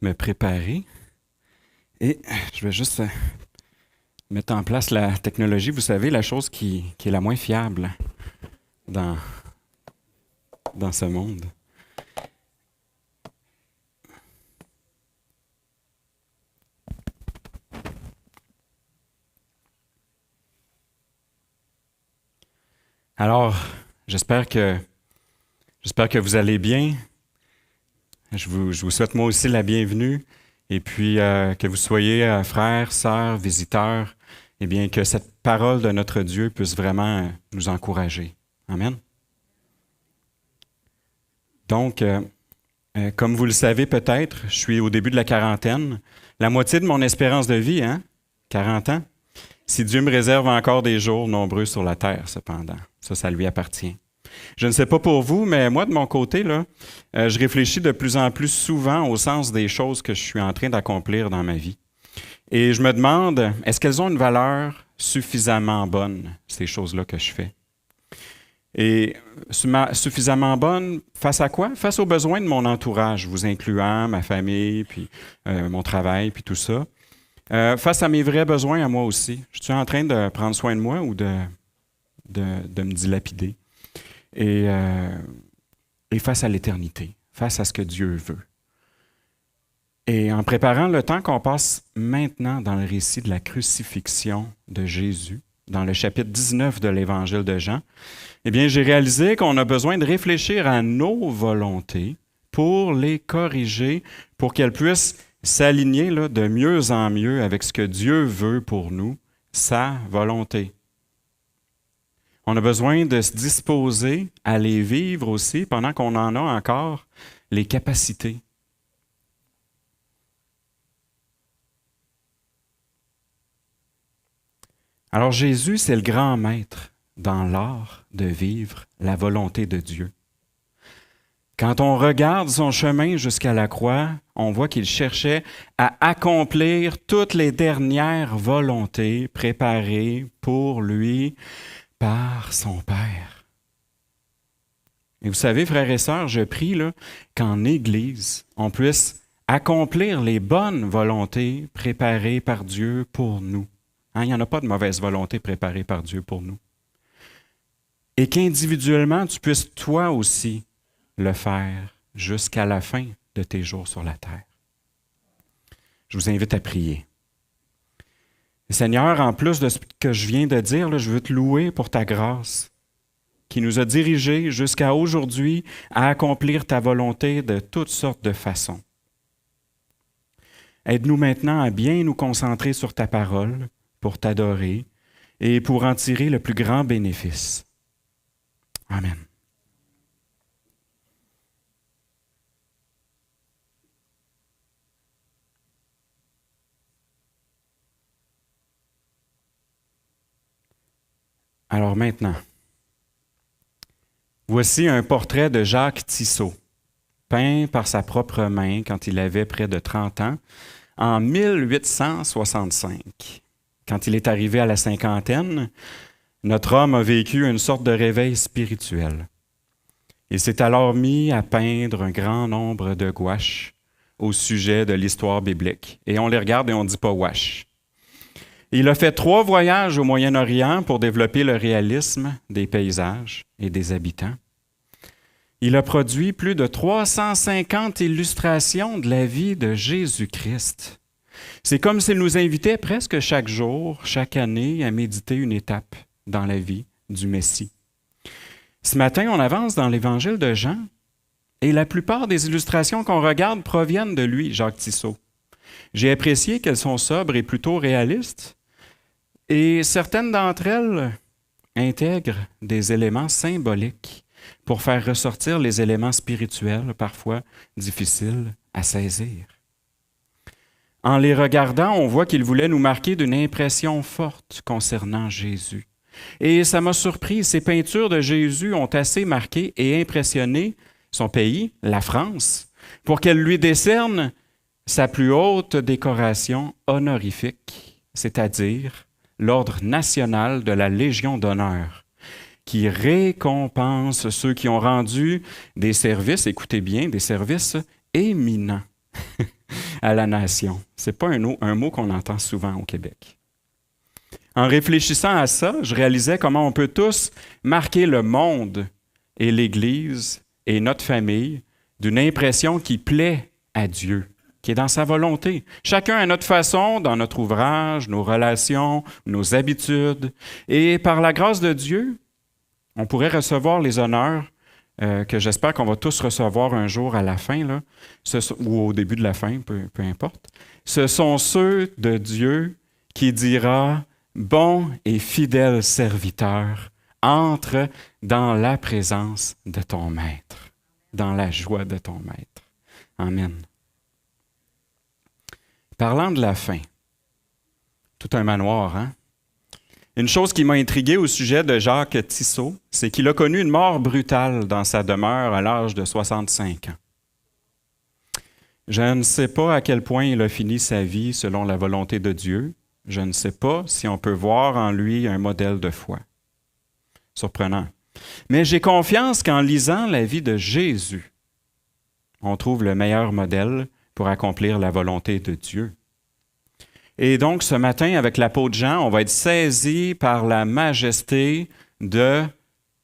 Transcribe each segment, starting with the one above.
me préparer et je vais juste mettre en place la technologie. Vous savez, la chose qui est la moins fiable dans, dans ce monde. Alors, j'espère que vous allez bien. Je vous souhaite moi aussi la bienvenue et puis que vous soyez frères, sœurs, visiteurs, et bien que cette parole de notre Dieu puisse vraiment nous encourager. Amen. Donc, comme vous le savez peut-être, je suis au début de la quarantaine. La moitié de mon espérance de vie, 40 ans. Si Dieu me réserve encore des jours nombreux sur la terre, cependant. Ça lui appartient. Je ne sais pas pour vous, mais moi, de mon côté, là, je réfléchis de plus en plus souvent au sens des choses que je suis en train d'accomplir dans ma vie. Et je me demande, est-ce qu'elles ont une valeur suffisamment bonne, ces choses-là que je fais? Et suffisamment bonne face à quoi? Face aux besoins de mon entourage, vous incluant ma famille, puis mon travail, puis tout ça. Face à mes vrais besoins à moi aussi. Je suis en train de prendre soin de moi ou de me dilapider? Et face à l'éternité, face à ce que Dieu veut. Et en préparant le temps qu'on passe maintenant dans le récit de la crucifixion de Jésus, dans le chapitre 19 de l'Évangile de Jean, eh bien, j'ai réalisé qu'on a besoin de réfléchir à nos volontés pour les corriger, pour qu'elles puissent s'aligner là, de mieux en mieux avec ce que Dieu veut pour nous, sa volonté. On a besoin de se disposer à les vivre aussi pendant qu'on en a encore les capacités. Alors Jésus, c'est le grand maître dans l'art de vivre la volonté de Dieu. Quand on regarde son chemin jusqu'à la croix, on voit qu'il cherchait à accomplir toutes les dernières volontés préparées pour lui par son Père. Et vous savez, frères et sœurs, je prie là, qu'en Église, on puisse accomplir les bonnes volontés préparées par Dieu pour nous. Il n'y en a pas de mauvaise volonté préparée par Dieu pour nous. Et qu'individuellement, tu puisses toi aussi le faire jusqu'à la fin de tes jours sur la terre. Je vous invite à prier. Seigneur, en plus de ce que je viens de dire, là, je veux te louer pour ta grâce qui nous a dirigés jusqu'à aujourd'hui à accomplir ta volonté de toutes sortes de façons. Aide-nous maintenant à bien nous concentrer sur ta parole pour t'adorer et pour en tirer le plus grand bénéfice. Amen. Alors maintenant, voici un portrait de Jacques Tissot, peint par sa propre main quand il avait près de 30 ans, en 1865. Quand il est arrivé à la cinquantaine, notre homme a vécu une sorte de réveil spirituel. Il s'est alors mis à peindre un grand nombre de gouaches au sujet de l'histoire biblique. Et on les regarde et on ne dit pas « wash ». Il a fait 3 voyages au Moyen-Orient pour développer le réalisme des paysages et des habitants. Il a produit plus de 350 illustrations de la vie de Jésus-Christ. C'est comme s'il nous invitait presque chaque jour, chaque année, à méditer une étape dans la vie du Messie. Ce matin, on avance dans l'Évangile de Jean et la plupart des illustrations qu'on regarde proviennent de lui, Jacques Tissot. J'ai apprécié qu'elles sont sobres et plutôt réalistes. Et certaines d'entre elles intègrent des éléments symboliques pour faire ressortir les éléments spirituels, parfois difficiles à saisir. En les regardant, on voit qu'il voulait nous marquer d'une impression forte concernant Jésus. Et ça m'a surpris, ces peintures de Jésus ont assez marqué et impressionné son pays, la France, pour qu'elle lui décerne sa plus haute décoration honorifique, c'est-à-dire l'Ordre national de la Légion d'honneur, qui récompense ceux qui ont rendu des services, écoutez bien, des services éminents à la nation. Ce n'est pas un mot qu'on entend souvent au Québec. En réfléchissant à ça, je réalisais comment on peut tous marquer le monde et l'Église et notre famille d'une impression qui plaît à Dieu, qui est dans sa volonté. Chacun à notre façon, dans notre ouvrage, nos relations, nos habitudes. Et par la grâce de Dieu, on pourrait recevoir les honneurs que j'espère qu'on va tous recevoir un jour à la fin, là, ou au début de la fin, peu importe. Ce sont ceux de Dieu qui dira « Bon et fidèle serviteur, entre dans la présence de ton Maître, dans la joie de ton Maître. » Amen. Parlant de la fin, tout un manoir, hein? Une chose qui m'a intrigué au sujet de Jacques Tissot, c'est qu'il a connu une mort brutale dans sa demeure à l'âge de 65 ans. Je ne sais pas à quel point il a fini sa vie selon la volonté de Dieu. Je ne sais pas si on peut voir en lui un modèle de foi. Surprenant. Mais j'ai confiance qu'en lisant la vie de Jésus, on trouve le meilleur modèle pour accomplir la volonté de Dieu. Et donc, ce matin, avec l'apôtre Jean, on va être saisi par la majesté de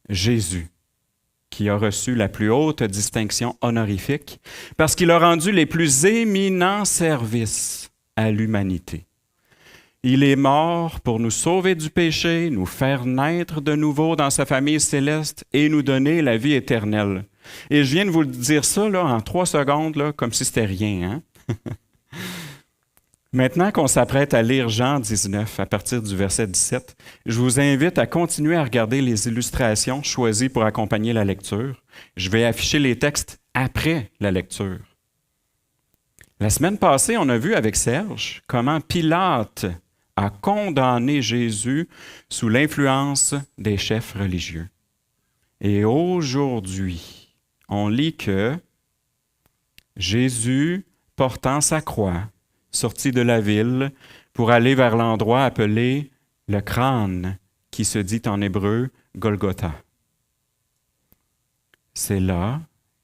Jésus, qui a reçu la plus haute distinction honorifique, parce qu'il a rendu les plus éminents services à l'humanité. Il est mort pour nous sauver du péché, nous faire naître de nouveau dans sa famille céleste et nous donner la vie éternelle. Et je viens de vous dire ça là, en 3 secondes, là, comme si c'était rien. Hein? Maintenant qu'on s'apprête à lire Jean 19, à partir du verset 17, je vous invite à continuer à regarder les illustrations choisies pour accompagner la lecture. Je vais afficher les textes après la lecture. La semaine passée, on a vu avec Serge comment Pilate a condamné Jésus sous l'influence des chefs religieux. Et aujourd'hui, on lit que Jésus, portant sa croix, sortit de la ville pour aller vers l'endroit appelé le crâne, qui se dit en hébreu Golgotha. C'est là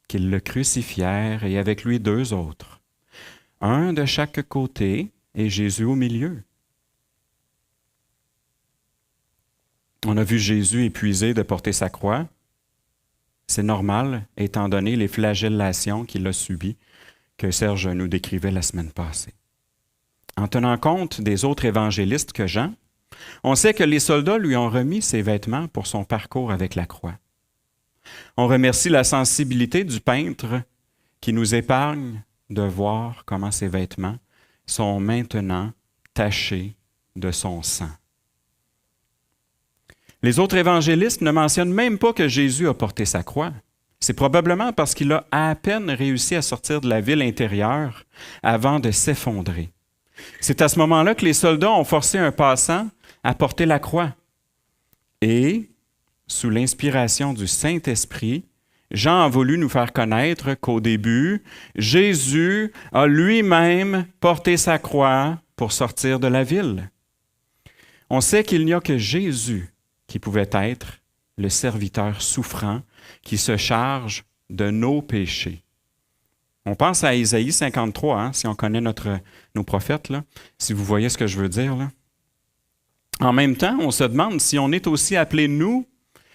qu'ils le crucifièrent et avec lui 2 autres, un de chaque côté et Jésus au milieu. On a vu Jésus épuisé de porter sa croix. C'est normal, étant donné les flagellations qu'il a subies, que Serge nous décrivait la semaine passée. En tenant compte des autres évangélistes que Jean, on sait que les soldats lui ont remis ses vêtements pour son parcours avec la croix. On remercie la sensibilité du peintre qui nous épargne de voir comment ses vêtements sont maintenant tachés de son sang. Les autres évangélistes ne mentionnent même pas que Jésus a porté sa croix. C'est probablement parce qu'il a à peine réussi à sortir de la ville intérieure avant de s'effondrer. C'est à ce moment-là que les soldats ont forcé un passant à porter la croix. Et, sous l'inspiration du Saint-Esprit, Jean a voulu nous faire connaître qu'au début, Jésus a lui-même porté sa croix pour sortir de la ville. On sait qu'il n'y a que Jésus qui pouvait être le serviteur souffrant qui se charge de nos péchés. On pense à Isaïe 53, hein, si on connaît nos prophètes, là, si vous voyez ce que je veux dire. Là. En même temps, on se demande si on est aussi appelés, nous,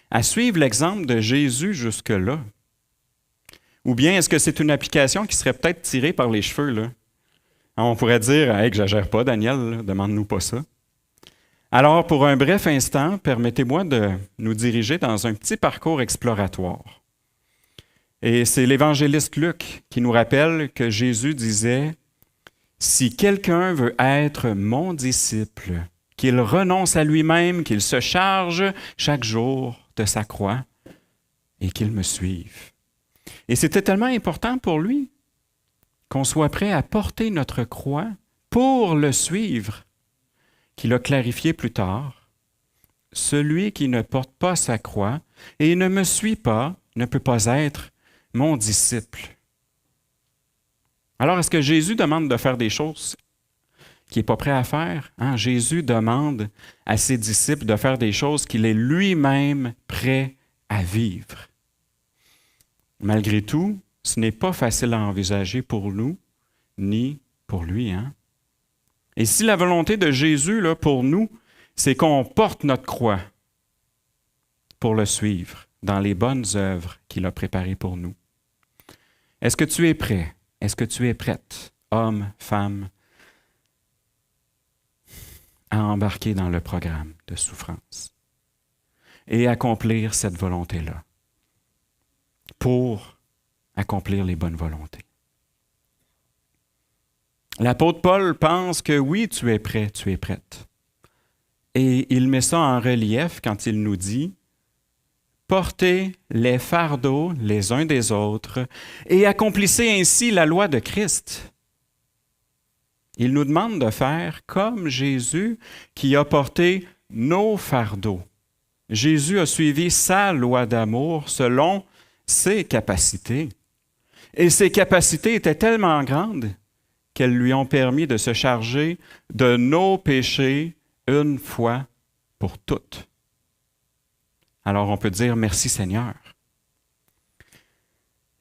à suivre l'exemple de Jésus jusque-là. Ou bien est-ce que c'est une application qui serait peut-être tirée par les cheveux? Là? On pourrait dire, hey, « Exagère pas, Daniel, demande-nous pas ça. » Alors, pour un bref instant, permettez-moi de nous diriger dans un petit parcours exploratoire. Et c'est l'évangéliste Luc qui nous rappelle que Jésus disait « Si quelqu'un veut être mon disciple, qu'il renonce à lui-même, qu'il se charge chaque jour de sa croix et qu'il me suive. » Et c'était tellement important pour lui qu'on soit prêt à porter notre croix pour le suivre, qu'il a clarifié plus tard. « Celui qui ne porte pas sa croix et ne me suit pas ne peut pas être mon disciple. » Alors, est-ce que Jésus demande de faire des choses qu'il n'est pas prêt à faire? Hein? Jésus demande à ses disciples de faire des choses qu'il est lui-même prêt à vivre. Malgré tout, ce n'est pas facile à envisager pour nous, ni pour lui, hein? Et si la volonté de Jésus, là, pour nous, c'est qu'on porte notre croix pour le suivre dans les bonnes œuvres qu'il a préparées pour nous. Est-ce que tu es prêt? Est-ce que tu es prête, homme, femme, à embarquer dans le programme de souffrance et accomplir cette volonté-là pour accomplir les bonnes volontés? L'apôtre Paul pense que oui, tu es prêt, tu es prête. Et il met ça en relief quand il nous dit « Portez les fardeaux les uns des autres et accomplissez ainsi la loi de Christ. » Il nous demande de faire comme Jésus qui a porté nos fardeaux. Jésus a suivi sa loi d'amour selon ses capacités. Et ses capacités étaient tellement grandes qu'elles lui ont permis de se charger de nos péchés une fois pour toutes. Alors on peut dire merci Seigneur.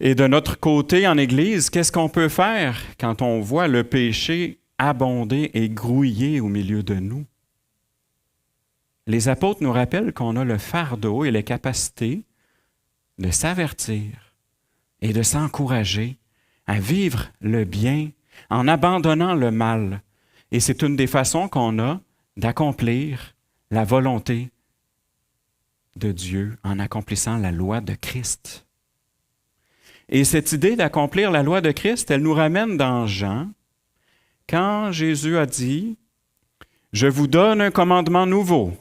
Et de notre côté en Église, qu'est-ce qu'on peut faire quand on voit le péché abonder et grouiller au milieu de nous? Les apôtres nous rappellent qu'on a le fardeau et les capacités de s'avertir et de s'encourager à vivre le bien en abandonnant le mal. Et c'est une des façons qu'on a d'accomplir la volonté de Dieu en accomplissant la loi de Christ. Et cette idée d'accomplir la loi de Christ, elle nous ramène dans Jean, quand Jésus a dit « Je vous donne un commandement nouveau.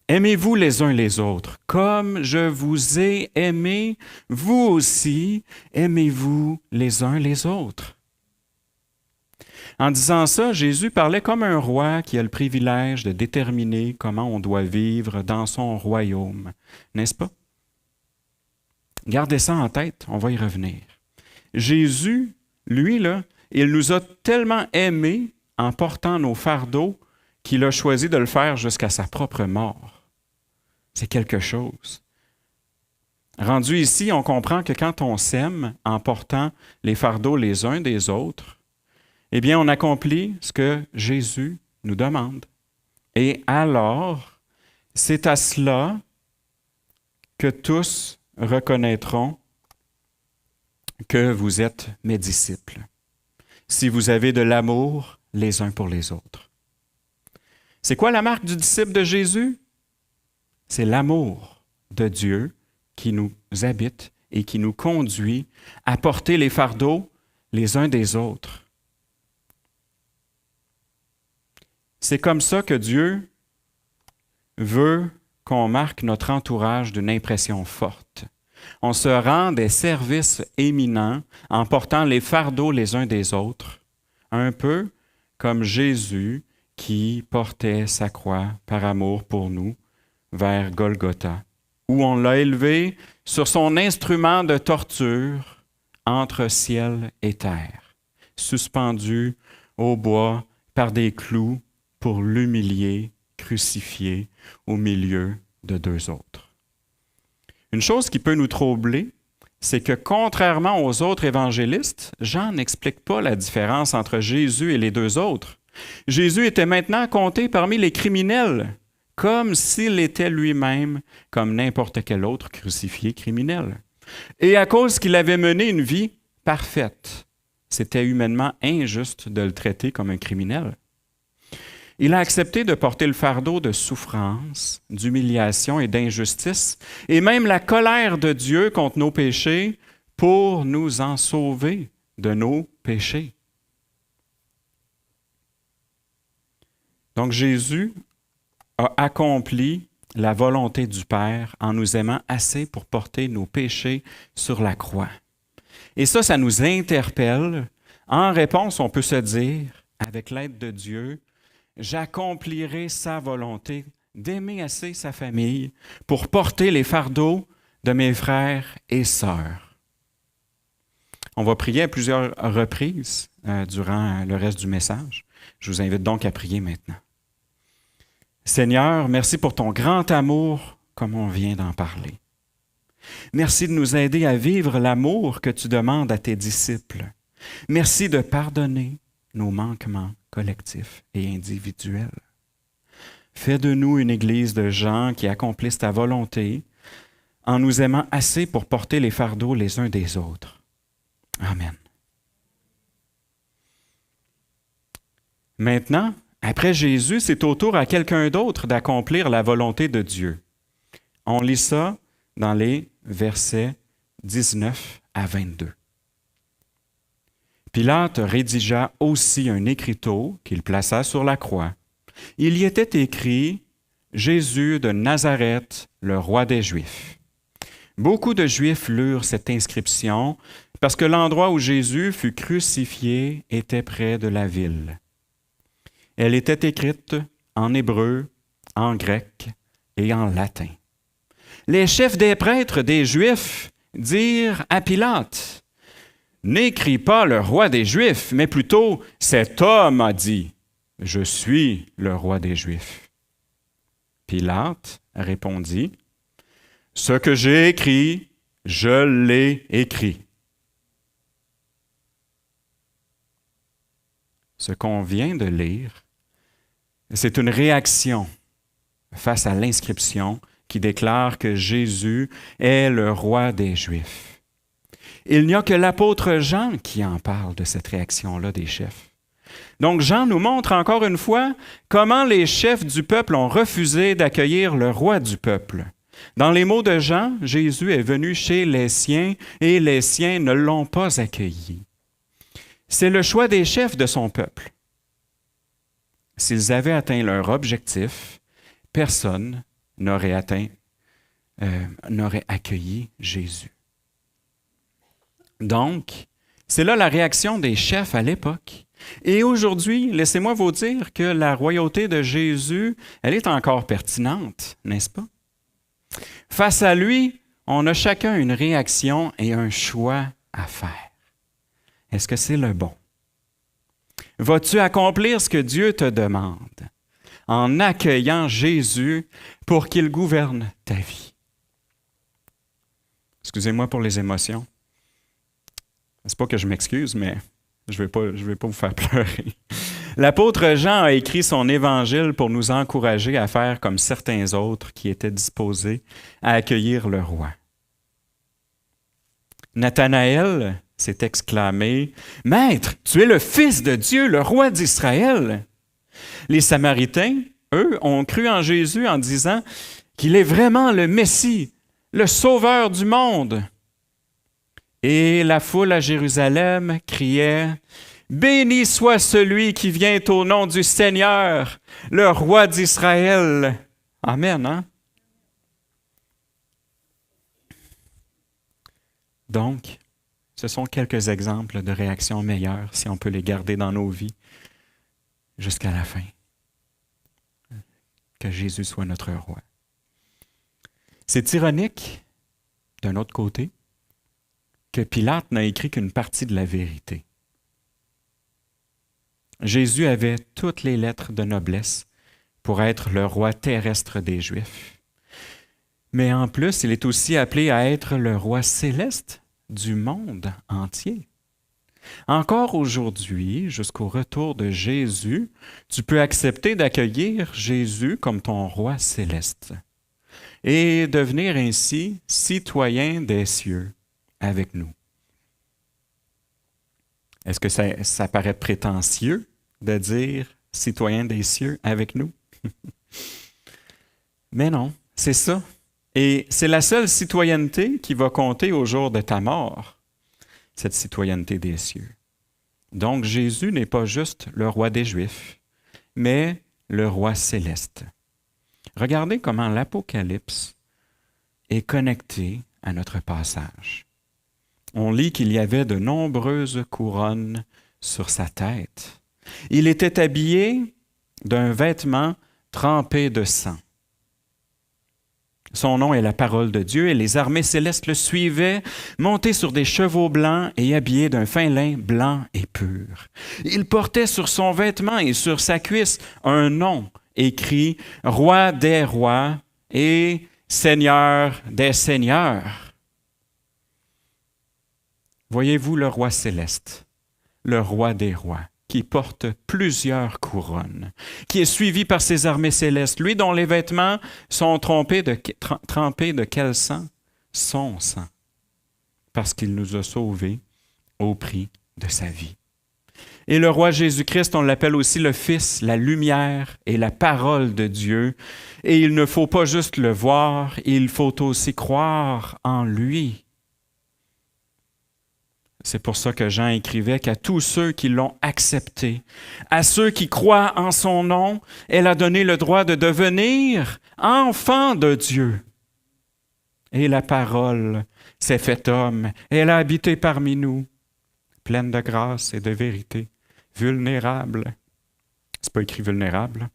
Aimez-vous les uns les autres. Comme je vous ai aimé, vous aussi, aimez-vous les uns les autres. » En disant ça, Jésus parlait comme un roi qui a le privilège de déterminer comment on doit vivre dans son royaume, n'est-ce pas? Gardez ça en tête, on va y revenir. Jésus, lui, là, il nous a tellement aimés en portant nos fardeaux qu'il a choisi de le faire jusqu'à sa propre mort. C'est quelque chose. Rendu ici, on comprend que quand on s'aime en portant les fardeaux les uns des autres, eh bien, on accomplit ce que Jésus nous demande. Et alors, c'est à cela que tous reconnaîtront que vous êtes mes disciples, si vous avez de l'amour les uns pour les autres. C'est quoi la marque du disciple de Jésus? C'est l'amour de Dieu qui nous habite et qui nous conduit à porter les fardeaux les uns des autres. C'est comme ça que Dieu veut qu'on marque notre entourage d'une impression forte. On se rend des services éminents en portant les fardeaux les uns des autres, un peu comme Jésus qui portait sa croix par amour pour nous vers Golgotha, où on l'a élevé sur son instrument de torture entre ciel et terre, suspendu au bois par des clous pour l'humilier, crucifié au milieu de deux autres. Une chose qui peut nous troubler, c'est que contrairement aux autres évangélistes, Jean n'explique pas la différence entre Jésus et les deux autres. Jésus était maintenant compté parmi les criminels, comme s'il était lui-même comme n'importe quel autre crucifié criminel. Et à cause qu'il avait mené une vie parfaite, c'était humainement injuste de le traiter comme un criminel. Il a accepté de porter le fardeau de souffrance, d'humiliation et d'injustice, et même la colère de Dieu contre nos péchés pour nous en sauver de nos péchés. Donc Jésus a accompli la volonté du Père en nous aimant assez pour porter nos péchés sur la croix. Et ça nous interpelle. En réponse, on peut se dire, avec l'aide de Dieu, j'accomplirai sa volonté d'aimer assez sa famille pour porter les fardeaux de mes frères et sœurs. On va prier à plusieurs reprises durant le reste du message. Je vous invite donc à prier maintenant. Seigneur, merci pour ton grand amour comme on vient d'en parler. Merci de nous aider à vivre l'amour que tu demandes à tes disciples. Merci de pardonner, nos manquements collectifs et individuels. Fais de nous une Église de gens qui accomplissent ta volonté en nous aimant assez pour porter les fardeaux les uns des autres. Amen. Maintenant, après Jésus, c'est au tour à quelqu'un d'autre d'accomplir la volonté de Dieu. On lit ça dans les versets 19 à 22. Pilate rédigea aussi un écriteau qu'il plaça sur la croix. Il y était écrit « Jésus de Nazareth, le roi des Juifs ». Beaucoup de Juifs lurent cette inscription parce que l'endroit où Jésus fut crucifié était près de la ville. Elle était écrite en hébreu, en grec et en latin. Les chefs des prêtres des Juifs dirent à Pilate, « N'écris pas le roi des Juifs, mais plutôt cet homme a dit, « Je suis le roi des Juifs. » Pilate répondit, « Ce que j'ai écrit, je l'ai écrit. » Ce qu'on vient de lire, c'est une réaction face à l'inscription qui déclare que Jésus est le roi des Juifs. Il n'y a que l'apôtre Jean qui en parle de cette réaction-là des chefs. Donc Jean nous montre encore une fois comment les chefs du peuple ont refusé d'accueillir le roi du peuple. Dans les mots de Jean, Jésus est venu chez les siens et les siens ne l'ont pas accueilli. C'est le choix des chefs de son peuple. S'ils avaient atteint leur objectif, personne n'aurait accueilli Jésus. Donc, c'est là la réaction des chefs à l'époque. Et aujourd'hui, laissez-moi vous dire que la royauté de Jésus, elle est encore pertinente, n'est-ce pas? Face à lui, on a chacun une réaction et un choix à faire. Est-ce que c'est le bon? Vas-tu accomplir ce que Dieu te demande en accueillant Jésus pour qu'il gouverne ta vie? Excusez-moi pour les émotions. C'est pas que je m'excuse, mais je vais pas vous faire pleurer. L'apôtre Jean a écrit son évangile pour nous encourager à faire comme certains autres qui étaient disposés à accueillir le roi. Nathanaël s'est exclamé « Maître, tu es le Fils de Dieu, le roi d'Israël ». Les Samaritains, eux, ont cru en Jésus en disant qu'il est vraiment le Messie, le Sauveur du monde. Et la foule à Jérusalem criait « Béni soit celui qui vient au nom du Seigneur, le roi d'Israël. » Amen, hein? Donc, ce sont quelques exemples de réactions meilleures, si on peut les garder dans nos vies, jusqu'à la fin. Que Jésus soit notre roi. C'est ironique, d'un autre côté, que Pilate n'a écrit qu'une partie de la vérité. Jésus avait toutes les lettres de noblesse pour être le roi terrestre des Juifs. Mais en plus, il est aussi appelé à être le roi céleste du monde entier. Encore aujourd'hui, jusqu'au retour de Jésus, tu peux accepter d'accueillir Jésus comme ton roi céleste et devenir ainsi citoyen des cieux avec nous. Est-ce que ça paraît prétentieux de dire citoyen des cieux avec nous? Mais non, c'est ça. Et c'est la seule citoyenneté qui va compter au jour de ta mort, cette citoyenneté des cieux. Donc Jésus n'est pas juste le roi des Juifs, mais le roi céleste. Regardez comment l'Apocalypse est connecté à notre passage. On lit qu'il y avait de nombreuses couronnes sur sa tête. Il était habillé d'un vêtement trempé de sang. Son nom est la parole de Dieu et les armées célestes le suivaient, montés sur des chevaux blancs et habillés d'un fin lin blanc et pur. Il portait sur son vêtement et sur sa cuisse un nom écrit « Roi des rois et Seigneur des seigneurs ». Voyez-vous le roi céleste, le roi des rois, qui porte plusieurs couronnes, qui est suivi par ses armées célestes, lui dont les vêtements sont trempés de quel sang? Son sang, parce qu'il nous a sauvés au prix de sa vie. Et le roi Jésus-Christ, on l'appelle aussi le Fils, la lumière et la parole de Dieu. Et il ne faut pas juste le voir, il faut aussi croire en lui. C'est pour ça que Jean écrivait qu'à tous ceux qui l'ont accepté, à ceux qui croient en son nom, elle a donné le droit de devenir enfants de Dieu. Et la parole s'est faite homme, elle a habité parmi nous, pleine de grâce et de vérité, vulnérable. C'est pas écrit vulnérable,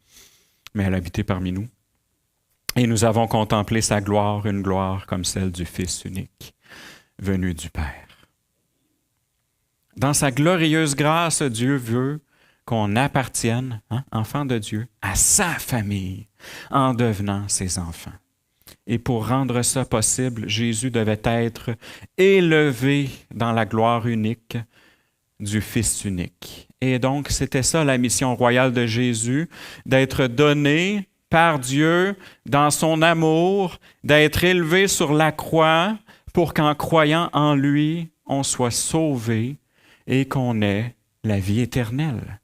mais elle a habité parmi nous. Et nous avons contemplé sa gloire, une gloire comme celle du Fils unique, venu du Père. Dans sa glorieuse grâce, Dieu veut qu'on appartienne, enfants de Dieu, à sa famille en devenant ses enfants. Et pour rendre ça possible, Jésus devait être élevé dans la gloire unique du Fils unique. Et donc, c'était ça la mission royale de Jésus, d'être donné par Dieu dans son amour, d'être élevé sur la croix pour qu'en croyant en lui, on soit sauvé et qu'on ait la vie éternelle.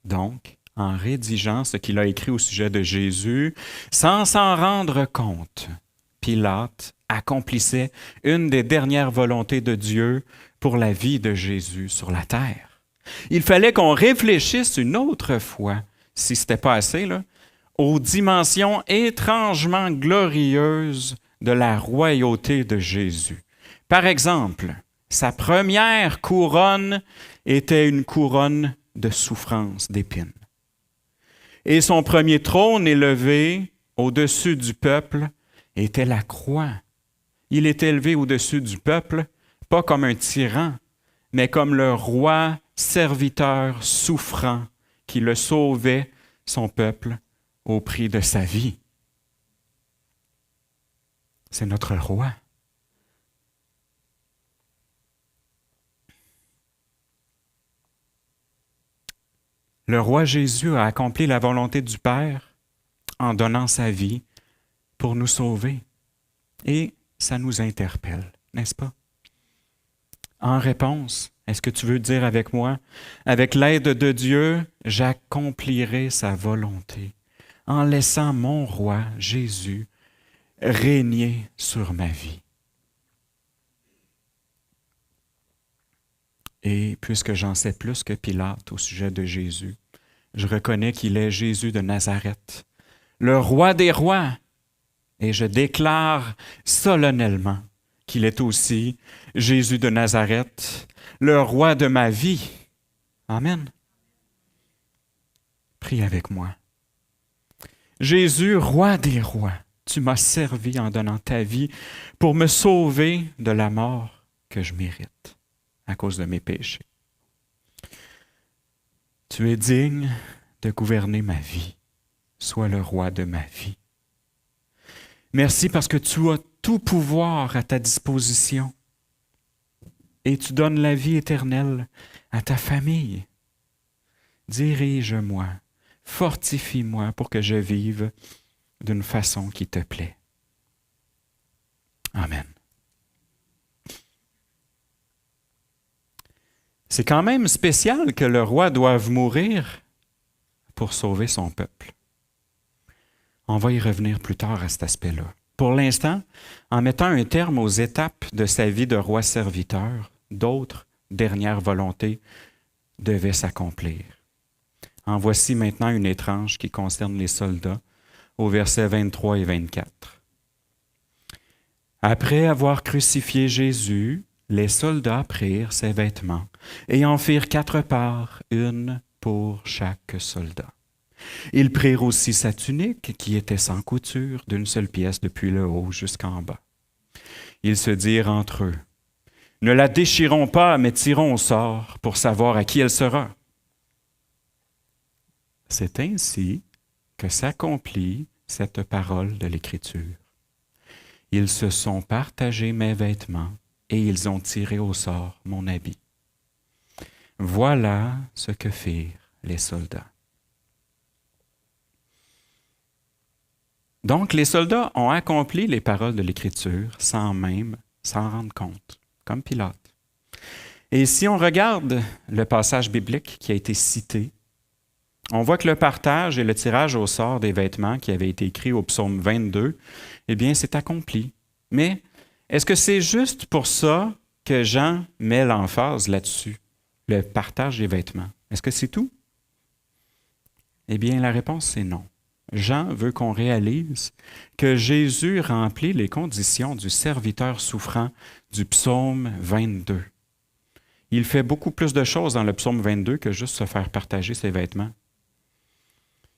Donc, en rédigeant ce qu'il a écrit au sujet de Jésus, sans s'en rendre compte, Pilate accomplissait une des dernières volontés de Dieu pour la vie de Jésus sur la terre. Il fallait qu'on réfléchisse une autre fois, si ce n'était pas assez, aux dimensions étrangement glorieuses de la royauté de Jésus. Par exemple, sa première couronne était une couronne de souffrance, d'épines. Et son premier trône élevé au-dessus du peuple était la croix. Il était élevé au-dessus du peuple, pas comme un tyran, mais comme le roi serviteur souffrant qui le sauvait, son peuple, au prix de sa vie. C'est notre roi. Le roi Jésus a accompli la volonté du Père en donnant sa vie pour nous sauver. Et ça nous interpelle, n'est-ce pas? En réponse, est-ce que tu veux dire avec moi, avec l'aide de Dieu, j'accomplirai sa volonté en laissant mon roi Jésus régner sur ma vie. Et puisque j'en sais plus que Pilate au sujet de Jésus, je reconnais qu'il est Jésus de Nazareth, le roi des rois, et je déclare solennellement qu'il est aussi Jésus de Nazareth, le roi de ma vie. Amen. Prie avec moi. Jésus, roi des rois, tu m'as servi en donnant ta vie pour me sauver de la mort que je mérite à cause de mes péchés. Tu es digne de gouverner ma vie. Sois le roi de ma vie. Merci parce que tu as tout pouvoir à ta disposition et tu donnes la vie éternelle à ta famille. Dirige-moi, fortifie-moi pour que je vive d'une façon qui te plaît. Amen. C'est quand même spécial que le roi doive mourir pour sauver son peuple. On va y revenir plus tard à cet aspect-là. Pour l'instant, en mettant un terme aux étapes de sa vie de roi serviteur, d'autres dernières volontés devaient s'accomplir. En voici maintenant une étrange qui concerne les soldats, au versets 23 et 24. Après avoir crucifié Jésus, les soldats prirent ses vêtements et en firent 4 parts, une pour chaque soldat. Ils prirent aussi sa tunique, qui était sans couture, d'une seule pièce depuis le haut jusqu'en bas. Ils se dirent entre eux, « Ne la déchirons pas, mais tirons au sort pour savoir à qui elle sera. » C'est ainsi que s'accomplit cette parole de l'Écriture. Ils se sont partagés mes vêtements et ils ont tiré au sort mon habit. Voilà ce que firent les soldats. Donc, les soldats ont accompli les paroles de l'Écriture sans même s'en rendre compte, comme Pilate. Et si on regarde le passage biblique qui a été cité, on voit que le partage et le tirage au sort des vêtements qui avait été écrit au psaume 22, eh bien, c'est accompli. Mais est-ce que c'est juste pour ça que Jean met l'emphase là-dessus, le partage des vêtements? Est-ce que c'est tout? Eh bien, la réponse, c'est non. Jean veut qu'on réalise que Jésus remplit les conditions du serviteur souffrant du psaume 22. Il fait beaucoup plus de choses dans le psaume 22 que juste se faire partager ses vêtements.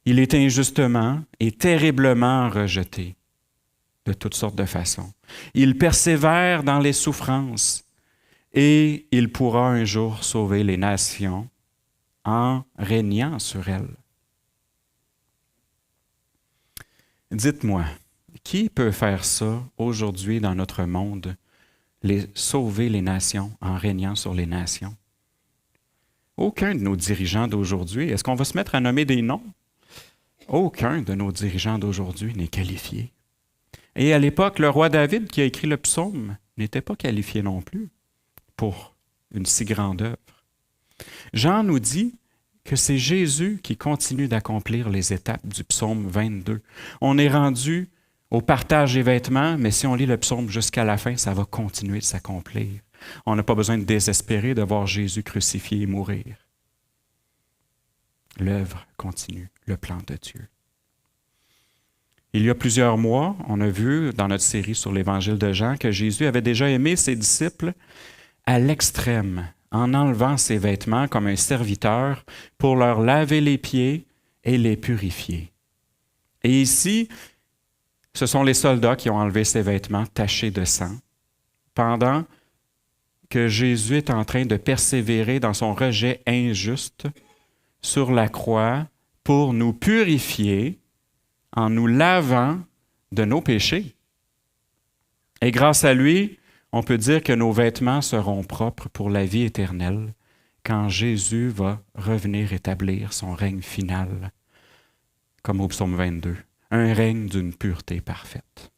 Il est injustement et terriblement rejeté de toutes sortes de façons. Il persévère dans les souffrances et il pourra un jour sauver les nations en régnant sur elles. Dites-moi, qui peut faire ça aujourd'hui dans notre monde, sauver les nations en régnant sur les nations? Aucun de nos dirigeants d'aujourd'hui, est-ce qu'on va se mettre à nommer des noms? Aucun de nos dirigeants d'aujourd'hui n'est qualifié. Et à l'époque, le roi David qui a écrit le psaume n'était pas qualifié non plus pour une si grande œuvre. Jean nous dit que c'est Jésus qui continue d'accomplir les étapes du psaume 22. On est rendu au partage des vêtements, mais si on lit le psaume jusqu'à la fin, ça va continuer de s'accomplir. On n'a pas besoin de désespérer de voir Jésus crucifié et mourir. L'œuvre continue, le plan de Dieu. Il y a plusieurs mois, on a vu dans notre série sur l'Évangile de Jean que Jésus avait déjà aimé ses disciples à l'extrême, en enlevant ses vêtements comme un serviteur pour leur laver les pieds et les purifier. Et ici, ce sont les soldats qui ont enlevé ses vêtements tachés de sang, pendant que Jésus est en train de persévérer dans son rejet injuste sur la croix pour nous purifier en nous lavant de nos péchés. Et grâce à lui, on peut dire que nos vêtements seront propres pour la vie éternelle quand Jésus va revenir établir son règne final, comme au psaume 22, un règne d'une pureté parfaite.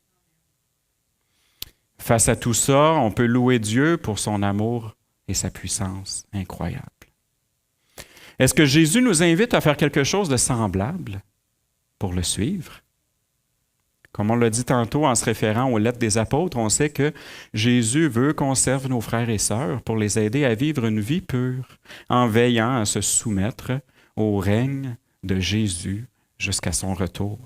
Face à tout ça, on peut louer Dieu pour son amour et sa puissance incroyable. Est-ce que Jésus nous invite à faire quelque chose de semblable pour le suivre? Comme on l'a dit tantôt en se référant aux lettres des apôtres, on sait que Jésus veut qu'on serve nos frères et sœurs pour les aider à vivre une vie pure, en veillant à se soumettre au règne de Jésus jusqu'à son retour.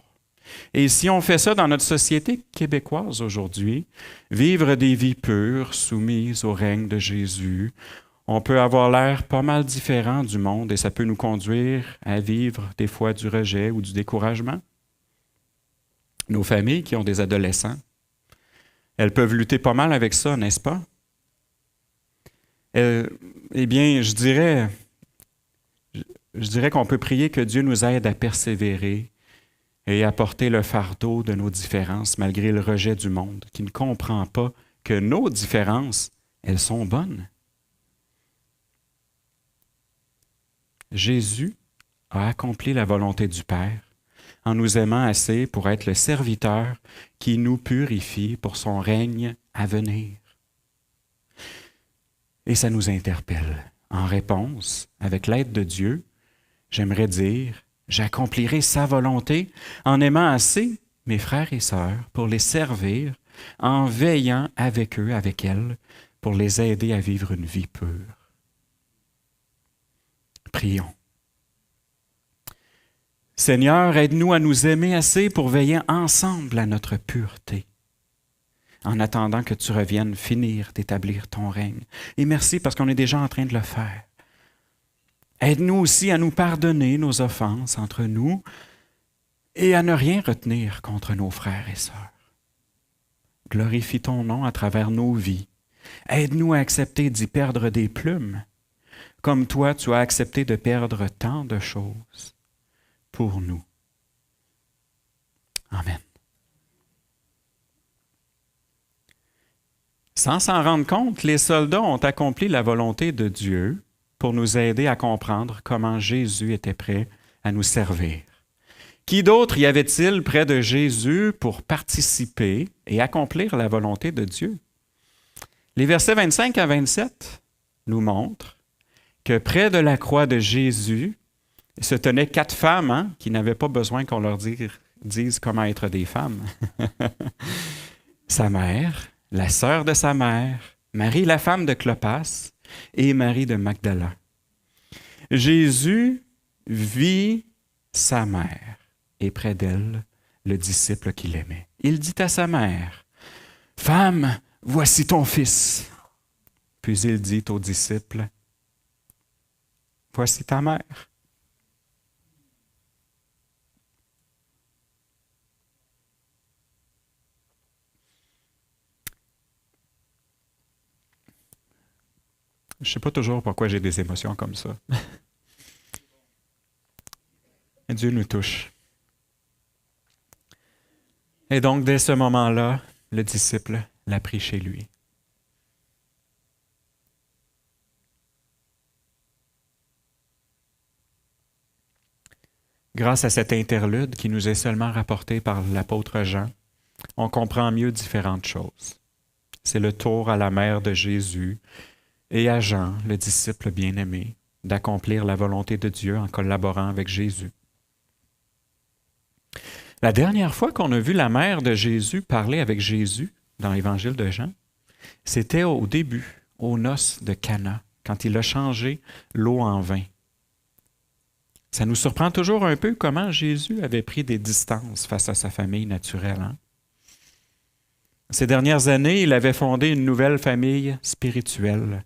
Et si on fait ça dans notre société québécoise aujourd'hui, vivre des vies pures, soumises au règne de Jésus, on peut avoir l'air pas mal différent du monde et ça peut nous conduire à vivre des fois du rejet ou du découragement. Nos familles qui ont des adolescents, elles peuvent lutter pas mal avec ça, n'est-ce pas? Eh bien, je dirais qu'on peut prier que Dieu nous aide à persévérer et à porter le fardeau de nos différences malgré le rejet du monde, qui ne comprend pas que nos différences, elles sont bonnes. Jésus a accompli la volonté du Père en nous aimant assez pour être le serviteur qui nous purifie pour son règne à venir. Et ça nous interpelle. En réponse, avec l'aide de Dieu, j'aimerais dire, j'accomplirai sa volonté en aimant assez mes frères et sœurs pour les servir, en veillant avec eux, avec elles, pour les aider à vivre une vie pure. Prions. Seigneur, aide-nous à nous aimer assez pour veiller ensemble à notre pureté, en attendant que tu reviennes finir d'établir ton règne. Et merci parce qu'on est déjà en train de le faire. Aide-nous aussi à nous pardonner nos offenses entre nous et à ne rien retenir contre nos frères et sœurs. Glorifie ton nom à travers nos vies. Aide-nous à accepter d'y perdre des plumes, comme toi tu as accepté de perdre tant de choses pour nous. Amen. Sans s'en rendre compte, les soldats ont accompli la volonté de Dieu pour nous aider à comprendre comment Jésus était prêt à nous servir. Qui d'autre y avait-il près de Jésus pour participer et accomplir la volonté de Dieu? Les versets 25 à 27 nous montrent que près de la croix de Jésus se tenaient 4 femmes qui n'avaient pas besoin qu'on leur dise comment être des femmes. Sa mère, la sœur de sa mère, Marie la femme de Clopas et Marie de Magdala. Jésus vit sa mère et près d'elle le disciple qu'il aimait. Il dit à sa mère, « Femme, voici ton fils. » Puis il dit au disciple, « Voici ta mère. » Je ne sais pas toujours pourquoi j'ai des émotions comme ça. Dieu nous touche. Et donc, dès ce moment-là, le disciple l'a pris chez lui. Grâce à cet interlude qui nous est seulement rapporté par l'apôtre Jean, on comprend mieux différentes choses. C'est le tour à la mère de Jésus et à Jean, le disciple bien-aimé, d'accomplir la volonté de Dieu en collaborant avec Jésus. La dernière fois qu'on a vu la mère de Jésus parler avec Jésus dans l'Évangile de Jean, c'était au début, aux noces de Cana, quand il a changé l'eau en vin. Ça nous surprend toujours un peu comment Jésus avait pris des distances face à sa famille naturelle. Ces dernières années, il avait fondé une nouvelle famille spirituelle.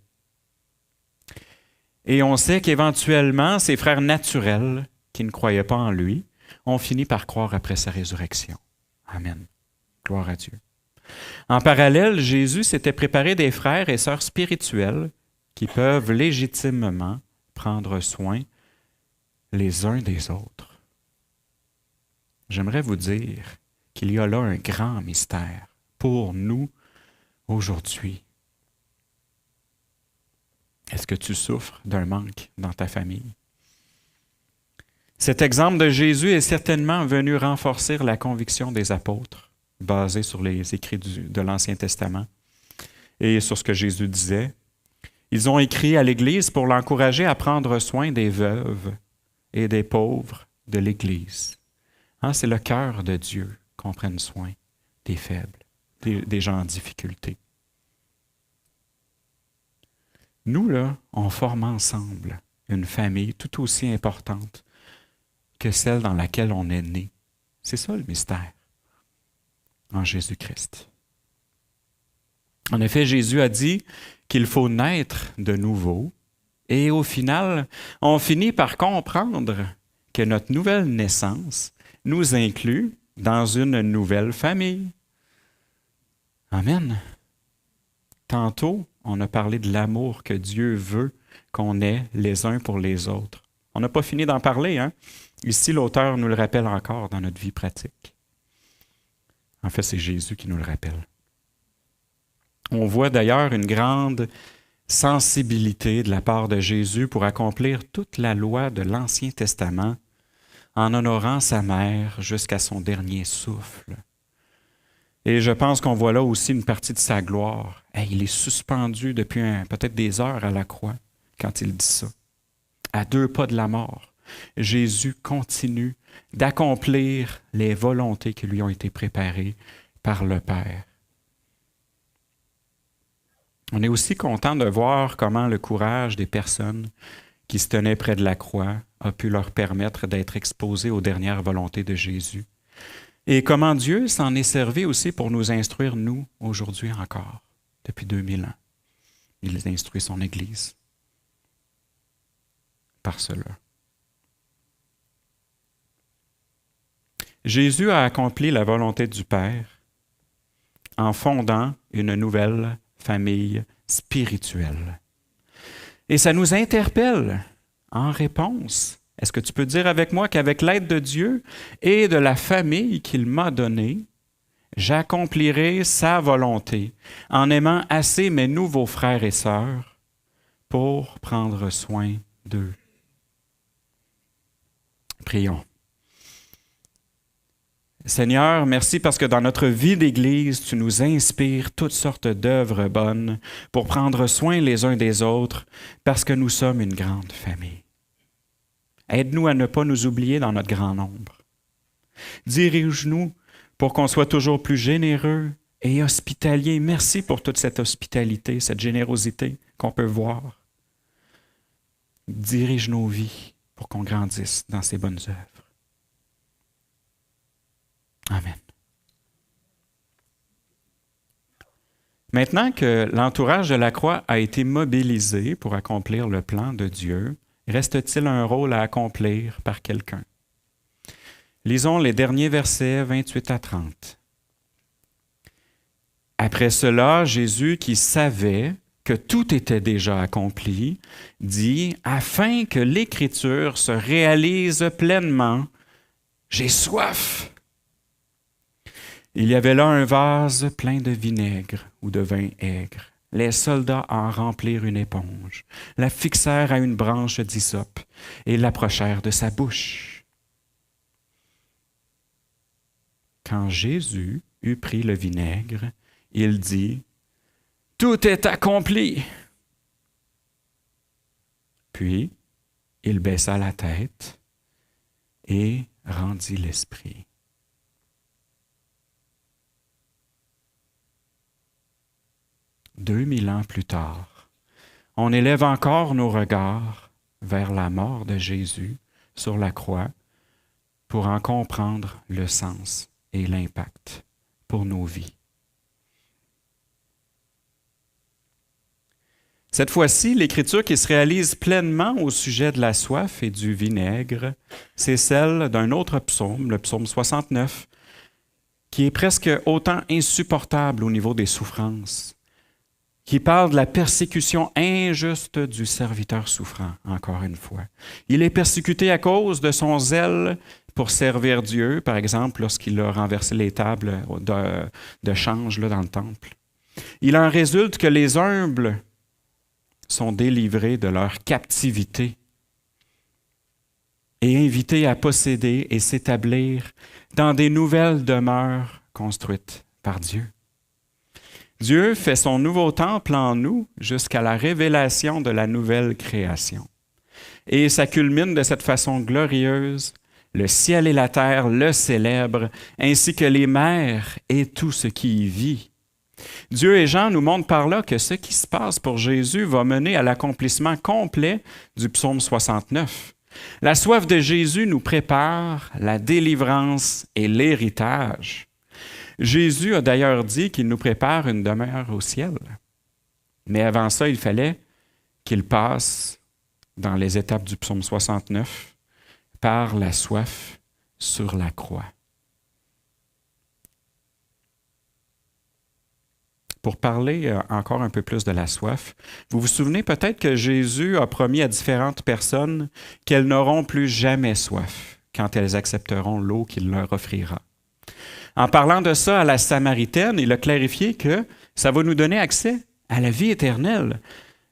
Et on sait qu'éventuellement, ses frères naturels, qui ne croyaient pas en lui, ont fini par croire après sa résurrection. Amen. Gloire à Dieu. En parallèle, Jésus s'était préparé des frères et sœurs spirituels qui peuvent légitimement prendre soin les uns des autres. J'aimerais vous dire qu'il y a là un grand mystère pour nous aujourd'hui. Est-ce que tu souffres d'un manque dans ta famille? Cet exemple de Jésus est certainement venu renforcer la conviction des apôtres, basée sur les écrits de l'Ancien Testament et sur ce que Jésus disait. Ils ont écrit à l'Église pour l'encourager à prendre soin des veuves et des pauvres de l'Église. C'est le cœur de Dieu qu'on prenne soin des faibles, des gens en difficulté. Nous, là, on forme ensemble une famille tout aussi importante que celle dans laquelle on est né. C'est ça le mystère en Jésus-Christ. En effet, Jésus a dit qu'il faut naître de nouveau et au final, on finit par comprendre que notre nouvelle naissance nous inclut dans une nouvelle famille. Amen. Tantôt, on a parlé de l'amour que Dieu veut qu'on ait les uns pour les autres. On n'a pas fini d'en parler, hein? Ici, l'auteur nous le rappelle encore dans notre vie pratique. En fait, c'est Jésus qui nous le rappelle. On voit d'ailleurs une grande sensibilité de la part de Jésus pour accomplir toute la loi de l'Ancien Testament en honorant sa mère jusqu'à son dernier souffle. Et je pense qu'on voit là aussi une partie de sa gloire. Il est suspendu depuis peut-être des heures à la croix quand il dit ça. À 2 pas de la mort, Jésus continue d'accomplir les volontés qui lui ont été préparées par le Père. On est aussi content de voir comment le courage des personnes qui se tenaient près de la croix a pu leur permettre d'être exposés aux dernières volontés de Jésus. Et comment Dieu s'en est servi aussi pour nous instruire, nous, aujourd'hui encore, depuis 2000 ans. Il instruit son Église par cela. Jésus a accompli la volonté du Père en fondant une nouvelle famille spirituelle. Et ça nous interpelle en réponse. Est-ce que tu peux dire avec moi qu'avec l'aide de Dieu et de la famille qu'il m'a donnée, J'accomplirai sa volonté en aimant assez mes nouveaux frères et sœurs pour prendre soin d'eux. Prions. Seigneur, merci parce que dans notre vie d'Église, tu nous inspires toutes sortes d'œuvres bonnes pour prendre soin les uns des autres parce que nous sommes une grande famille. Aide-nous à ne pas nous oublier dans notre grand nombre. Dirige-nous pour qu'on soit toujours plus généreux et hospitalier. Merci pour toute cette hospitalité, cette générosité qu'on peut voir. Dirige nos vies pour qu'on grandisse dans ces bonnes œuvres. Amen. Maintenant que l'entourage de la croix a été mobilisé pour accomplir le plan de Dieu, reste-t-il un rôle à accomplir par quelqu'un? Lisons les derniers versets 28 à 30. Après cela, Jésus, qui savait que tout était déjà accompli, dit, afin que l'Écriture se réalise pleinement, « J'ai soif !» Il y avait là un vase plein de vinaigre ou de vin aigre. Les soldats en remplirent une éponge, la fixèrent à une branche d'hysope et l'approchèrent de sa bouche. Quand Jésus eut pris le vinaigre, il dit, « Tout est accompli. » Puis, il baissa la tête et rendit l'esprit. 2000 ans plus tard, on élève encore nos regards vers la mort de Jésus sur la croix pour en comprendre le sens et l'impact pour nos vies. Cette fois-ci, l'écriture qui se réalise pleinement au sujet de la soif et du vinaigre, c'est celle d'un autre psaume, le psaume 69, qui est presque autant insupportable au niveau des souffrances, qui parle de la persécution injuste du serviteur souffrant, encore une fois. Il est persécuté à cause de son zèle pour servir Dieu, par exemple, lorsqu'il a renversé les tables de change là, dans le temple. Il en résulte que les humbles sont délivrés de leur captivité et invités à posséder et s'établir dans des nouvelles demeures construites par Dieu. Dieu fait son nouveau temple en nous jusqu'à la révélation de la nouvelle création. Et ça culmine de cette façon glorieuse. Le ciel et la terre le célèbrent, ainsi que les mers et tout ce qui y vit. Dieu et Jean nous montrent par là que ce qui se passe pour Jésus va mener à l'accomplissement complet du psaume 69. La soif de Jésus nous prépare la délivrance et l'héritage. Jésus a d'ailleurs dit qu'il nous prépare une demeure au ciel. Mais avant ça, il fallait qu'il passe dans les étapes du psaume 69 par la soif sur la croix. Pour parler encore un peu plus de la soif, vous vous souvenez peut-être que Jésus a promis à différentes personnes qu'elles n'auront plus jamais soif quand elles accepteront l'eau qu'il leur offrira. En parlant de ça à la Samaritaine, il a clarifié que ça va nous donner accès à la vie éternelle.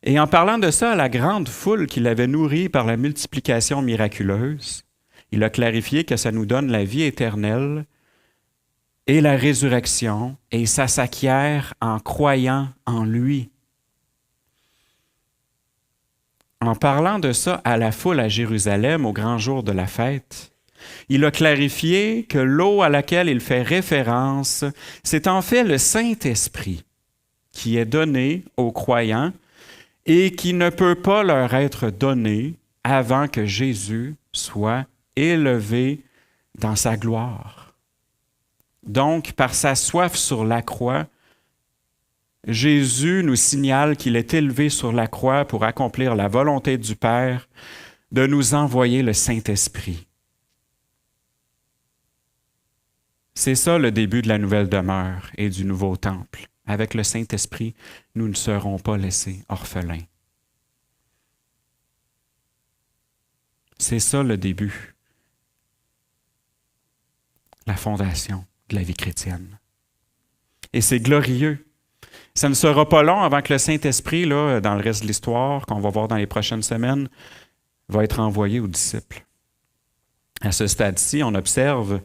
Et en parlant de ça à la grande foule qu'il avait nourrie par la multiplication miraculeuse, il a clarifié que ça nous donne la vie éternelle et la résurrection, et ça s'acquiert en croyant en lui. En parlant de ça à la foule à Jérusalem au grand jour de la fête, il a clarifié que l'eau à laquelle il fait référence, c'est en fait le Saint-Esprit qui est donné aux croyants et qui ne peut pas leur être donné avant que Jésus soit élevé dans sa gloire. Donc, par sa soif sur la croix, Jésus nous signale qu'il est élevé sur la croix pour accomplir la volonté du Père de nous envoyer le Saint-Esprit. C'est ça le début de la nouvelle demeure et du nouveau temple. Avec le Saint-Esprit, nous ne serons pas laissés orphelins. C'est ça le début, la fondation de la vie chrétienne. Et c'est glorieux. Ça ne sera pas long avant que le Saint-Esprit, là, dans le reste de l'histoire, qu'on va voir dans les prochaines semaines, va être envoyé aux disciples. À ce stade-ci, on observe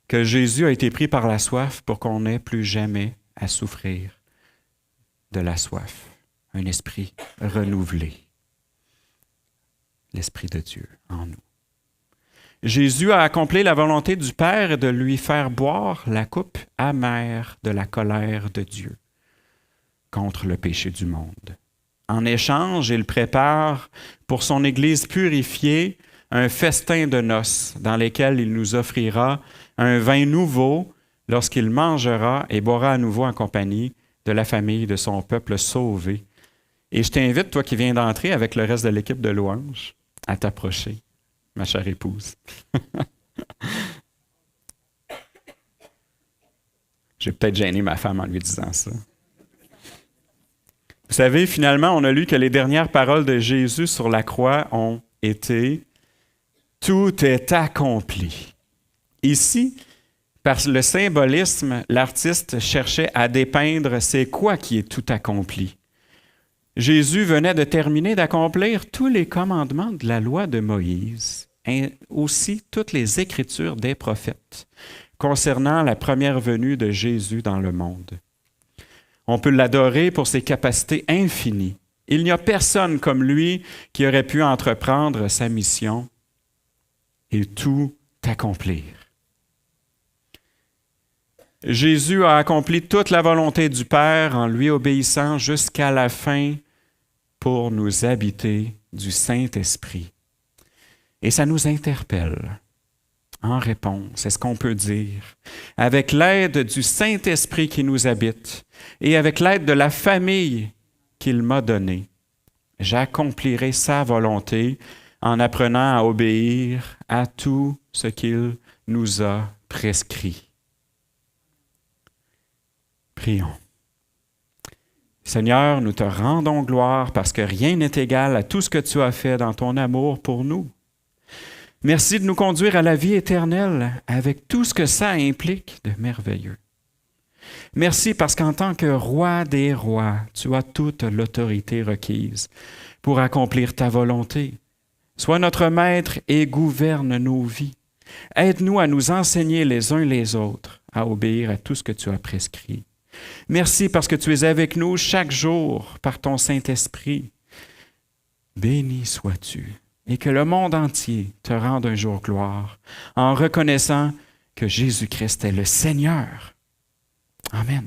que Jésus a été pris par la soif pour qu'on n'ait plus jamais à souffrir de la soif. Un esprit renouvelé. L'Esprit de Dieu en nous. Jésus a accompli la volonté du Père de lui faire boire la coupe amère de la colère de Dieu contre le péché du monde. En échange, il prépare pour son Église purifiée un festin de noces dans lequel il nous offrira un vin nouveau lorsqu'il mangera et boira à nouveau en compagnie de la famille de son peuple sauvé. Et je t'invite, toi qui viens d'entrer avec le reste de l'équipe de louanges, à t'approcher, ma chère épouse. J'ai peut-être gêné ma femme en lui disant ça. Vous savez, finalement, on a lu que les dernières paroles de Jésus sur la croix ont été « Tout est accompli ». Ici, par le symbolisme, l'artiste cherchait à dépeindre c'est quoi qui est tout accompli. Jésus venait de terminer d'accomplir tous les commandements de la loi de Moïse, et aussi toutes les écritures des prophètes concernant la première venue de Jésus dans le monde. On peut l'adorer pour ses capacités infinies. Il n'y a personne comme lui qui aurait pu entreprendre sa mission et tout accomplir. Jésus a accompli toute la volonté du Père en lui obéissant jusqu'à la fin pour nous habiter du Saint-Esprit. Et ça nous interpelle. En réponse, est-ce qu'on peut dire, avec l'aide du Saint-Esprit qui nous habite et avec l'aide de la famille qu'il m'a donnée, j'accomplirai sa volonté en apprenant à obéir à tout ce qu'il nous a prescrit. Prions. Seigneur, nous te rendons gloire parce que rien n'est égal à tout ce que tu as fait dans ton amour pour nous. Merci de nous conduire à la vie éternelle avec tout ce que ça implique de merveilleux. Merci parce qu'en tant que roi des rois, tu as toute l'autorité requise pour accomplir ta volonté. Sois notre maître et gouverne nos vies. Aide-nous à nous enseigner les uns les autres à obéir à tout ce que tu as prescrit. Merci parce que tu es avec nous chaque jour par ton Saint-Esprit. Béni sois-tu. Et que le monde entier te rende un jour gloire en reconnaissant que Jésus-Christ est le Seigneur. Amen.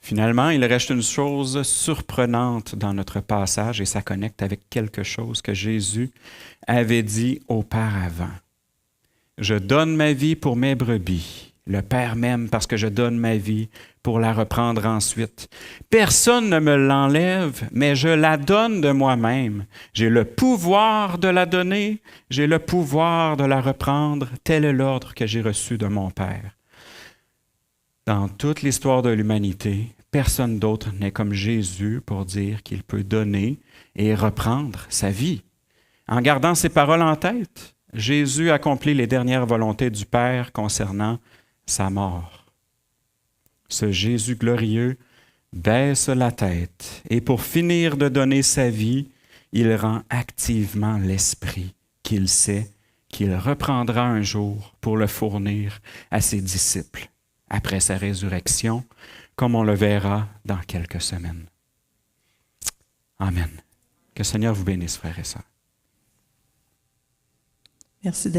Finalement, il reste une chose surprenante dans notre passage et ça connecte avec quelque chose que Jésus avait dit auparavant. « Je donne ma vie pour mes brebis. Le Père m'aime parce que je donne ma vie pour la reprendre ensuite. Personne ne me l'enlève, mais je la donne de moi-même. J'ai le pouvoir de la donner, j'ai le pouvoir de la reprendre. Tel est l'ordre que j'ai reçu de mon Père. » Dans toute l'histoire de l'humanité, personne d'autre n'est comme Jésus pour dire qu'il peut donner et reprendre sa vie. En gardant ces paroles en tête, Jésus accomplit les dernières volontés du Père concernant sa mort. Ce Jésus glorieux baisse la tête et pour finir de donner sa vie, il rend activement l'Esprit qu'il sait qu'il reprendra un jour pour le fournir à ses disciples après sa résurrection, comme on le verra dans quelques semaines. Amen. Que le Seigneur vous bénisse, frères et sœurs. Merci, Daniel.